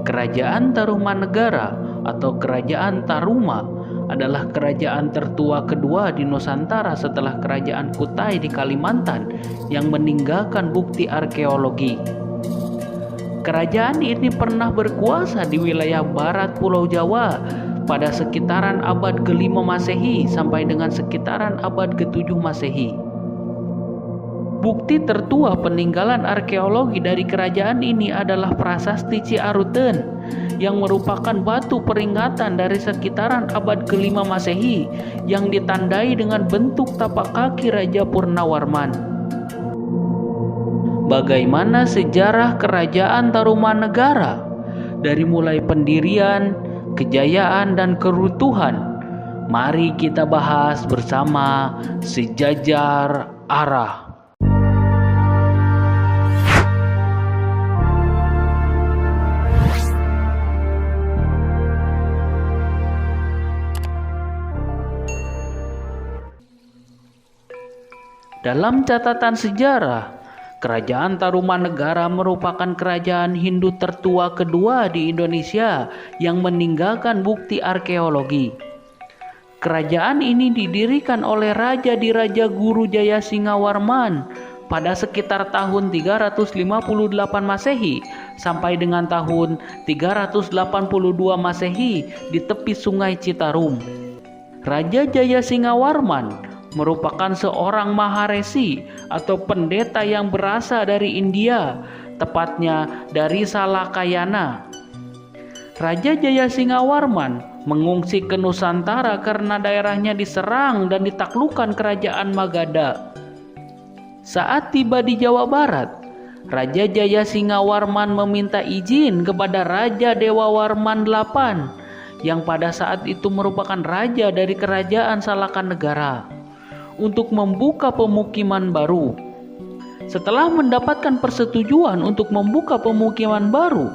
Kerajaan Tarumanegara atau Kerajaan Taruma adalah kerajaan tertua kedua di Nusantara setelah Kerajaan Kutai di Kalimantan yang meninggalkan bukti arkeologi. Kerajaan ini pernah berkuasa di wilayah barat Pulau Jawa pada sekitaran abad ke-5 Masehi sampai dengan sekitaran abad ke-7 Masehi. Bukti tertua peninggalan arkeologi dari kerajaan ini adalah Prasasti Ciaruten yang merupakan batu peringatan dari sekitaran abad ke-5 Masehi yang ditandai dengan bentuk tapak kaki Raja Purnawarman. Bagaimana sejarah Kerajaan Tarumanegara dari mulai pendirian, kejayaan, dan keruntuhan? Mari kita bahas bersama Sejajar Arah. Dalam catatan sejarah, Kerajaan Tarumanegara merupakan kerajaan Hindu tertua kedua di Indonesia yang meninggalkan bukti arkeologi. Kerajaan ini didirikan oleh Raja Diraja Guru Jaya Singawarman pada sekitar tahun 358 Masehi sampai dengan tahun 382 Masehi di tepi Sungai Citarum. Raja Jaya Singawarman merupakan seorang maharesi atau pendeta yang berasal dari India, tepatnya dari Salakayana. Raja Jaya Singawarman mengungsi ke Nusantara karena daerahnya diserang dan ditaklukkan Kerajaan Magadha. Saat tiba di Jawa Barat, Raja Jaya Singawarman meminta izin kepada Raja Dewawarman VIII yang pada saat itu merupakan raja dari Kerajaan Salakanegara untuk membuka pemukiman baru. Setelah mendapatkan persetujuan untuk membuka pemukiman baru,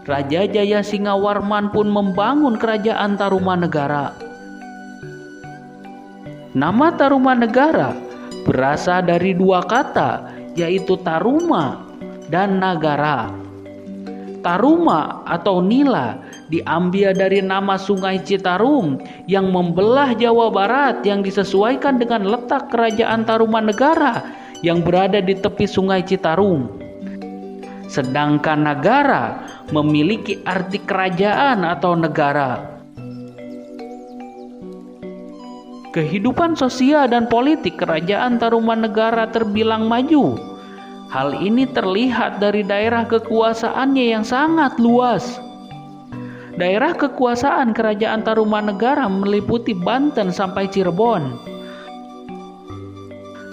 Raja Jaya Singawarman pun membangun Kerajaan Tarumanegara. Nama Tarumanegara berasal dari dua kata, yaitu Taruma dan Nagara. Taruma atau Nila diambil dari nama Sungai Citarum yang membelah Jawa Barat yang disesuaikan dengan letak Kerajaan Tarumanegara yang berada di tepi Sungai Citarum. Sedangkan Nagara memiliki arti kerajaan atau negara. Kehidupan sosial dan politik Kerajaan Tarumanegara terbilang maju. Hal ini terlihat dari daerah kekuasaannya yang sangat luas. Daerah kekuasaan Kerajaan Tarumanegara meliputi Banten sampai Cirebon.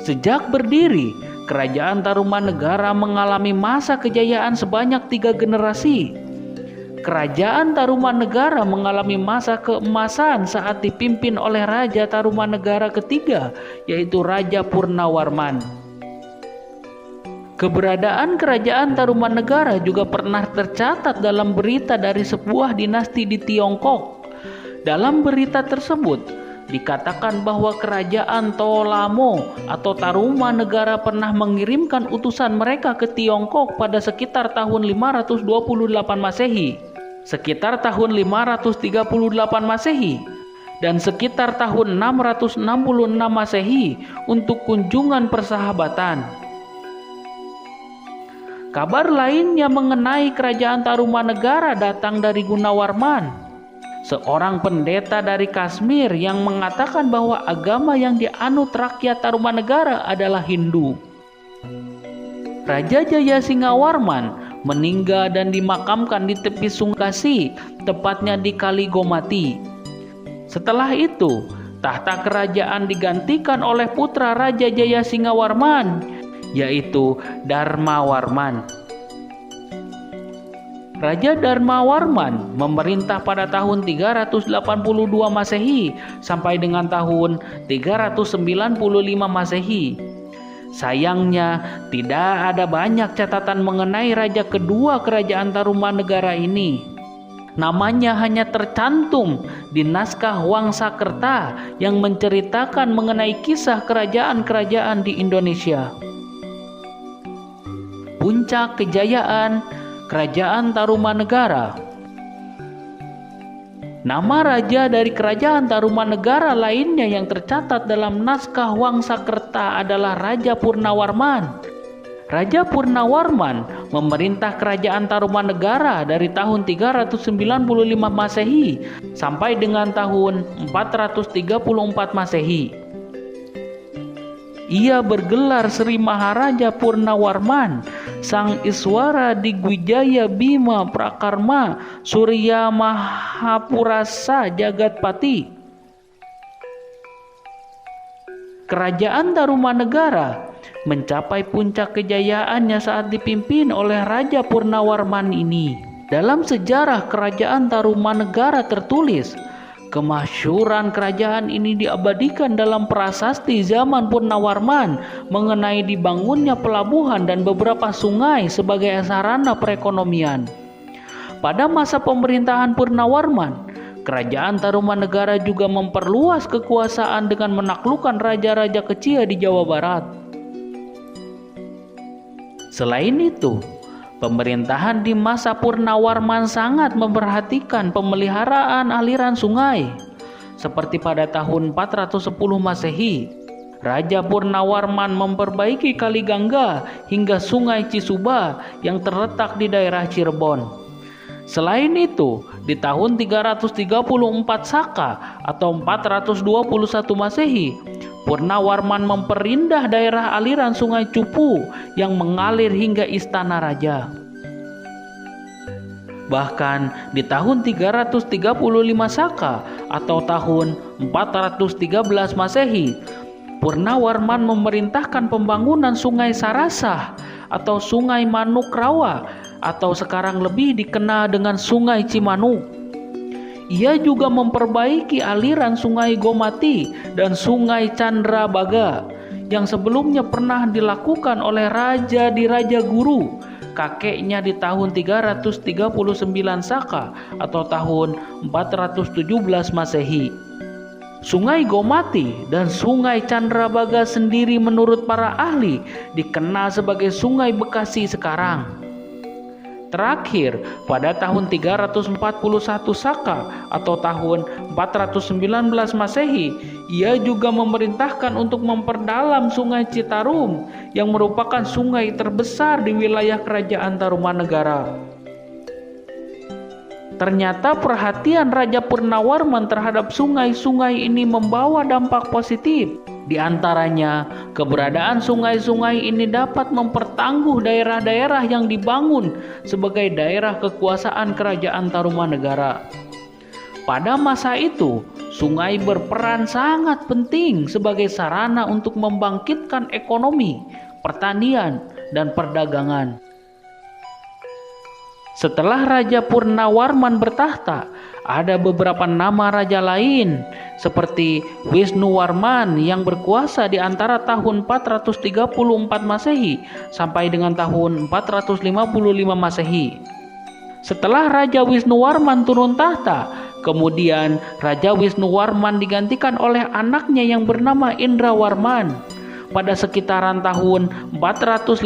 Sejak berdiri, Kerajaan Tarumanegara mengalami masa kejayaan sebanyak 3 generasi. Kerajaan Tarumanegara mengalami masa keemasan saat dipimpin oleh Raja Tarumanegara ketiga, yaitu Raja Purnawarman. Keberadaan Kerajaan Tarumanegara juga pernah tercatat dalam berita dari sebuah dinasti di Tiongkok. Dalam berita tersebut dikatakan bahwa Kerajaan Tolamo atau Tarumanegara pernah mengirimkan utusan mereka ke Tiongkok pada sekitar tahun 528 Masehi, sekitar tahun 538 Masehi, dan sekitar tahun 666 Masehi untuk kunjungan persahabatan. Kabar lainnya mengenai Kerajaan Tarumanegara datang dari Gunawarman, seorang pendeta dari Kashmir yang mengatakan bahwa agama yang dianut rakyat Tarumanegara adalah Hindu. Raja Jaya Singawarman meninggal dan dimakamkan di tepi Sungai Kasi, tepatnya di Kaligomati. Setelah itu, tahta kerajaan digantikan oleh putra Raja Jaya Singawarman, yaitu Darmawarman. Raja Darmawarman memerintah pada tahun 382 Masehi sampai dengan tahun 395 Masehi. Sayangnya, tidak ada banyak catatan mengenai raja kedua Kerajaan Tarumanegara ini. Namanya hanya tercantum di naskah Wangsakerta yang menceritakan mengenai kisah kerajaan-kerajaan di Indonesia. puncak kejayaan Kerajaan Tarumanegara. Nama raja dari Kerajaan Tarumanegara lainnya yang tercatat dalam naskah Wangsakerta adalah Raja Purnawarman. Raja Purnawarman memerintah Kerajaan Tarumanegara dari tahun 395 Masehi sampai dengan tahun 434 Masehi. Ia bergelar Sri Maharaja Purnawarman, Sang Iswara Digwijaya Bima Prakarma Surya Mahapurasa Jagatpati. Kerajaan Tarumanegara mencapai puncak kejayaannya saat dipimpin oleh Raja Purnawarman ini. Dalam sejarah Kerajaan Tarumanegara tertulis, kemasyhuran kerajaan ini diabadikan dalam prasasti zaman Purnawarman mengenai dibangunnya pelabuhan dan beberapa sungai sebagai sarana perekonomian. Pada masa pemerintahan Purnawarman, Kerajaan Tarumanegara juga memperluas kekuasaan dengan menaklukkan raja-raja kecil di Jawa Barat. Selain itu, pemerintahan di masa Purnawarman sangat memperhatikan pemeliharaan aliran sungai. Seperti pada tahun 410 Masehi, Raja Purnawarman memperbaiki Kali Gangga hingga Sungai Cisuba yang terletak di daerah Cirebon. Selain itu, di tahun 334 Saka atau 421 Masehi, Purnawarman memperindah daerah aliran Sungai Cupu yang mengalir hingga Istana Raja. Bahkan di tahun 335 Saka atau tahun 413 Masehi, Purnawarman memerintahkan pembangunan Sungai Sarasah atau Sungai Manukrawa atau sekarang lebih dikenal dengan Sungai Cimanuk. Ia juga memperbaiki aliran Sungai Gomati dan Sungai Candrabaga yang sebelumnya pernah dilakukan oleh Raja Diraja Guru, kakeknya di tahun 339 Saka atau tahun 417 Masehi. Sungai Gomati dan Sungai Candrabaga sendiri menurut para ahli dikenal sebagai Sungai Bekasi sekarang. Terakhir, pada tahun 341 Saka atau tahun 419 Masehi, ia juga memerintahkan untuk memperdalam Sungai Citarum yang merupakan sungai terbesar di wilayah Kerajaan Tarumanegara. Ternyata perhatian Raja Purnawarman terhadap sungai-sungai ini membawa dampak positif. Di antaranya, keberadaan sungai-sungai ini dapat mempertangguh daerah-daerah yang dibangun sebagai daerah kekuasaan Kerajaan Tarumanegara. Pada masa itu, sungai berperan sangat penting sebagai sarana untuk membangkitkan ekonomi, pertanian, dan perdagangan. Setelah Raja Purnawarman bertahta, ada beberapa nama raja lain seperti Wisnuwarman yang berkuasa di antara tahun 434 Masehi sampai dengan tahun 455 Masehi. Setelah Raja Wisnuwarman turun tahta, kemudian Raja Wisnuwarman digantikan oleh anaknya yang bernama Indrawarman pada sekitaran tahun 455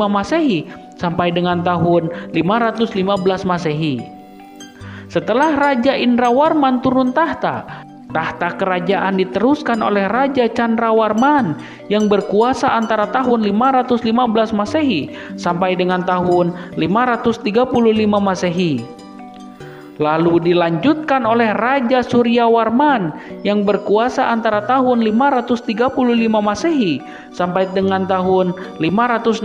Masehi sampai dengan tahun 515 Masehi. Setelah Raja Indrawarman turun tahta, tahta kerajaan diteruskan oleh Raja Candrawarman yang berkuasa antara tahun 515 Masehi sampai dengan tahun 535 Masehi. Lalu dilanjutkan oleh Raja Suryawarman yang berkuasa antara tahun 535 Masehi sampai dengan tahun 561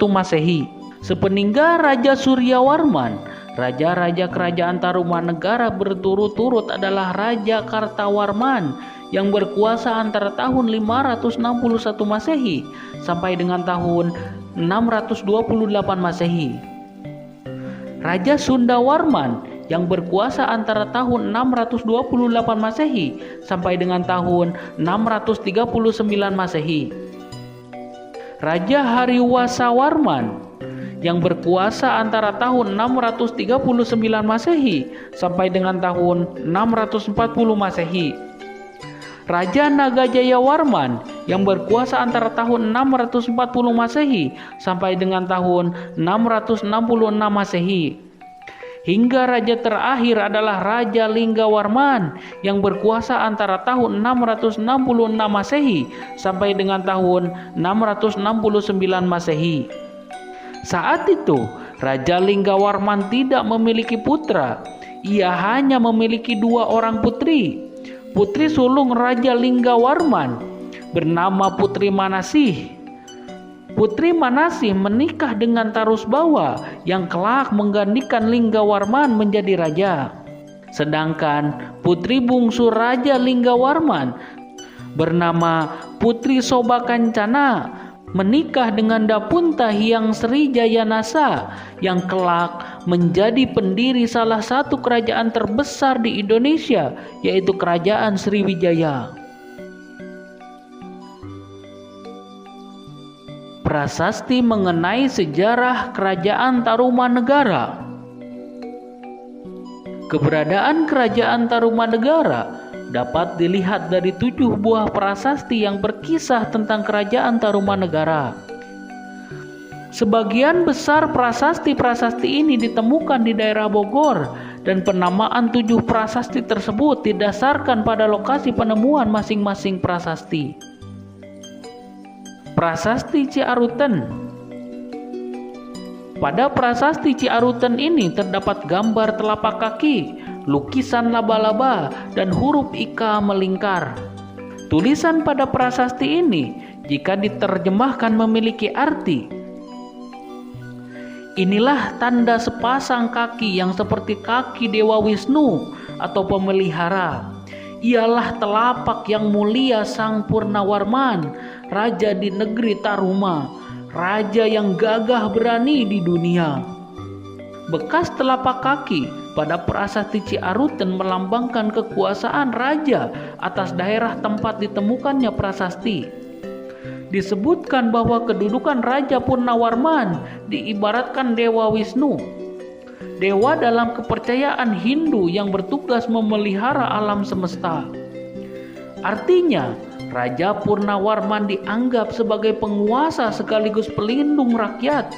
Masehi. Sepeninggal Raja Suryawarman, raja-raja Kerajaan Tarumanegara berturut-turut adalah Raja Kartawarman yang berkuasa antara tahun 561 Masehi sampai dengan tahun 628 Masehi. Raja Sundawarman yang berkuasa antara tahun 628 Masehi sampai dengan tahun 639 Masehi. Raja Hariwasawarman yang berkuasa antara tahun 639 Masehi sampai dengan tahun 640 Masehi. Raja Nagajayawarman yang berkuasa antara tahun 640 Masehi sampai dengan tahun 666 Masehi. Hingga raja terakhir adalah Raja Linggawarman yang berkuasa antara tahun 666 Masehi sampai dengan tahun 669 Masehi. Saat itu, Raja Linggawarman tidak memiliki putra. Ia hanya memiliki 2 orang putri. Putri sulung Raja Linggawarman bernama Putri Manasih. Putri Manasih menikah dengan Tarusbawa yang kelak menggantikan Linggawarman menjadi raja. Sedangkan putri bungsu Raja Linggawarman bernama Putri Sobakancana menikah dengan Dapunta Hyang Srijayanasa yang kelak menjadi pendiri salah satu kerajaan terbesar di Indonesia, yaitu Kerajaan Sriwijaya. Prasasti mengenai sejarah Kerajaan Tarumanegara. Keberadaan Kerajaan Tarumanegara dapat dilihat dari 7 buah prasasti yang berkisah tentang Kerajaan Tarumanegara. Sebagian besar prasasti-prasasti ini ditemukan di daerah Bogor, dan penamaan 7 prasasti tersebut didasarkan pada lokasi penemuan masing-masing prasasti. Prasasti Ciaruten. Pada prasasti Ciaruten ini terdapat gambar telapak kaki, lukisan laba-laba, dan huruf Ika melingkar. Tulisan pada prasasti ini jika diterjemahkan memiliki arti. Inilah tanda sepasang kaki yang seperti kaki Dewa Wisnu atau pemelihara. Ialah telapak yang mulia Sang Purnawarman, raja di negeri Taruma, raja yang gagah berani di dunia. Bekas telapak kaki pada prasasti Ciaruten melambangkan kekuasaan raja atas daerah tempat ditemukannya prasasti. Disebutkan bahwa kedudukan Raja Purnawarman diibaratkan Dewa Wisnu, dewa dalam kepercayaan Hindu yang bertugas memelihara alam semesta. Artinya, Raja Purnawarman dianggap sebagai penguasa sekaligus pelindung rakyat.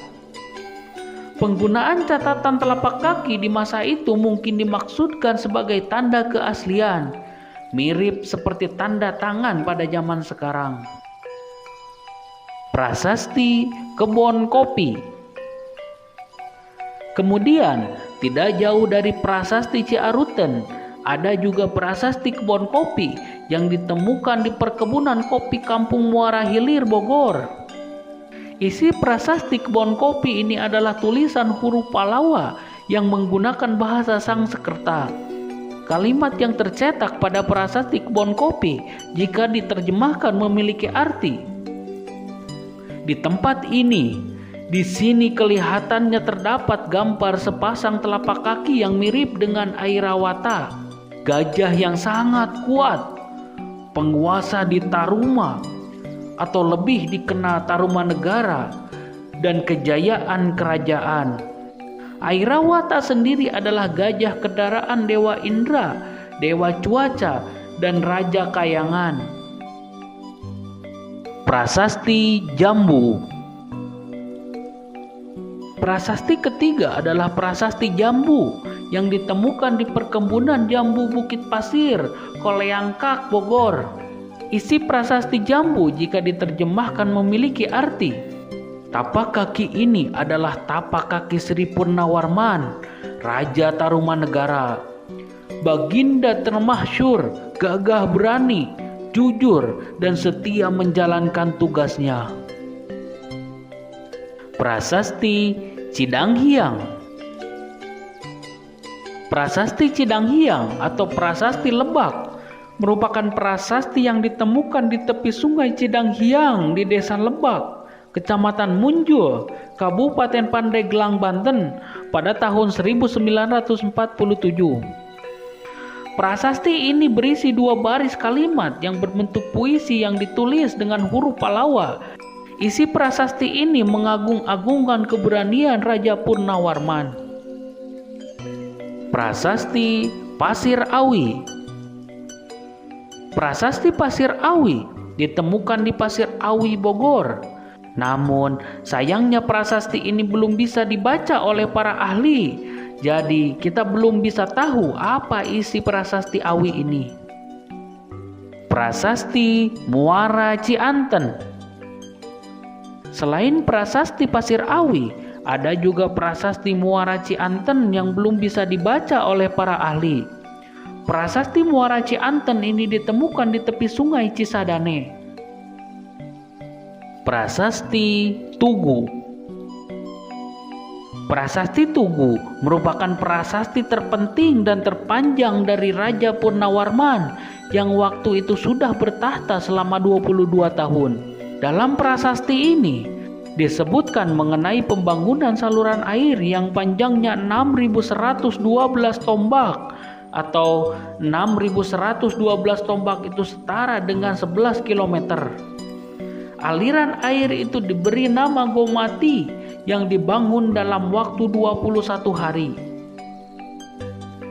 Penggunaan catatan telapak kaki di masa itu mungkin dimaksudkan sebagai tanda keaslian, mirip seperti tanda tangan pada zaman sekarang. Prasasti Kebon Kopi. Kemudian, tidak jauh dari prasasti Ciaruten, ada juga prasasti Kebon Kopi yang ditemukan di perkebunan kopi Kampung Muara Hilir, Bogor. Isi prasasti Kebon Kopi ini adalah tulisan huruf Palawa yang menggunakan bahasa Sanskerta. Kalimat yang tercetak pada prasasti Kebon Kopi jika diterjemahkan memiliki arti. Di tempat ini, di sini kelihatannya terdapat gambar sepasang telapak kaki yang mirip dengan Airawata, gajah yang sangat kuat, penguasa di Taruma atau lebih dikenal Tarumanegara, dan kejayaan kerajaan. Airawata sendiri adalah gajah kendaraan Dewa Indra, Dewa Cuaca, dan Raja Kayangan. Prasasti Jambu. Prasasti ketiga adalah prasasti Jambu yang ditemukan di perkebunan jambu Bukit Pasir, Koleangkak, Bogor. Isi prasasti Jambu jika diterjemahkan memiliki arti. Tapak kaki ini adalah tapak kaki Sri Purnawarman, Raja Tarumanegara. Baginda termasyhur, gagah berani, jujur, dan setia menjalankan tugasnya. Prasasti Cidanghyang. Prasasti Cidanghyang atau prasasti Lebak merupakan prasasti yang ditemukan di tepi sungai Cidanghyang di Desa Lebak, Kecamatan Munjul, Kabupaten Pandeglang, Banten pada tahun 1947. Prasasti ini berisi 2 baris kalimat yang berbentuk puisi yang ditulis dengan huruf Palawa. Isi prasasti ini mengagung-agungkan keberanian Raja Purnawarman. Prasasti Pasir Awi. Prasasti Pasir Awi ditemukan di Pasir Awi, Bogor. Namun, sayangnya prasasti ini belum bisa dibaca oleh para ahli. Jadi, kita belum bisa tahu apa isi prasasti Awi ini. Prasasti Muara Cianten. Selain prasasti Pasir Awi, ada juga prasasti Muara Cianten yang belum bisa dibaca oleh para ahli. Prasasti Muara Cianten ini ditemukan di tepi Sungai Cisadane. Prasasti Tugu. Prasasti Tugu merupakan prasasti terpenting dan terpanjang dari Raja Purnawarman yang waktu itu sudah bertahta selama 22 tahun. Dalam prasasti ini disebutkan mengenai pembangunan saluran air yang panjangnya 6.112 tombak atau 6.112 tombak itu setara dengan 11 km. Aliran air itu diberi nama Gomati yang dibangun dalam waktu 21 hari.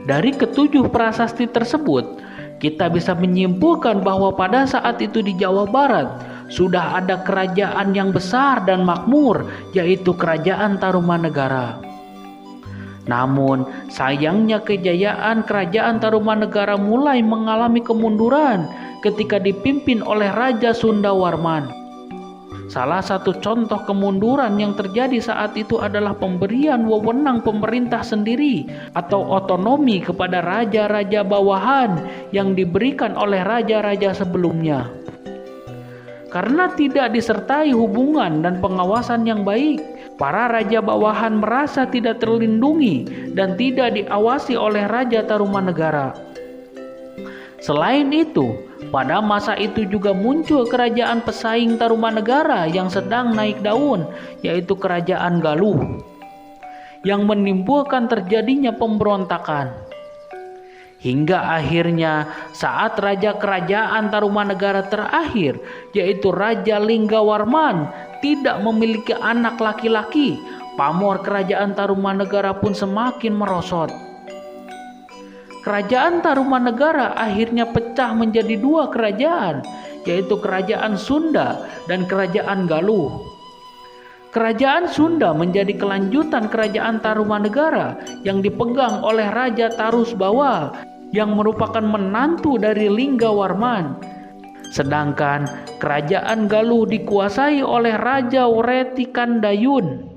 Dari ketujuh prasasti tersebut, kita bisa menyimpulkan bahwa pada saat itu di Jawa Barat sudah ada kerajaan yang besar dan makmur, yaitu Kerajaan Tarumanegara. Namun, sayangnya kejayaan Kerajaan Tarumanegara mulai mengalami kemunduran ketika dipimpin oleh Raja Sundawarman. Salah satu contoh kemunduran yang terjadi saat itu adalah pemberian wewenang pemerintah sendiri atau otonomi kepada raja-raja bawahan yang diberikan oleh raja-raja sebelumnya. Karena tidak disertai hubungan dan pengawasan yang baik, para raja bawahan merasa tidak terlindungi dan tidak diawasi oleh Raja Tarumanegara. Selain itu, pada masa itu juga muncul kerajaan pesaing Tarumanegara yang sedang naik daun, yaitu Kerajaan Galuh, yang menimbulkan terjadinya pemberontakan. Hingga akhirnya saat Raja Kerajaan Tarumanegara terakhir, yaitu Raja Linggawarman, tidak memiliki anak laki-laki, pamor Kerajaan Tarumanegara pun semakin merosot. Kerajaan Tarumanegara akhirnya pecah menjadi dua kerajaan, yaitu Kerajaan Sunda dan Kerajaan Galuh. Kerajaan Sunda menjadi kelanjutan Kerajaan Tarumanegara yang dipegang oleh Raja Tarusbawa yang merupakan menantu dari Linggawarman. Sedangkan Kerajaan Galuh dikuasai oleh Raja Wretikandayun.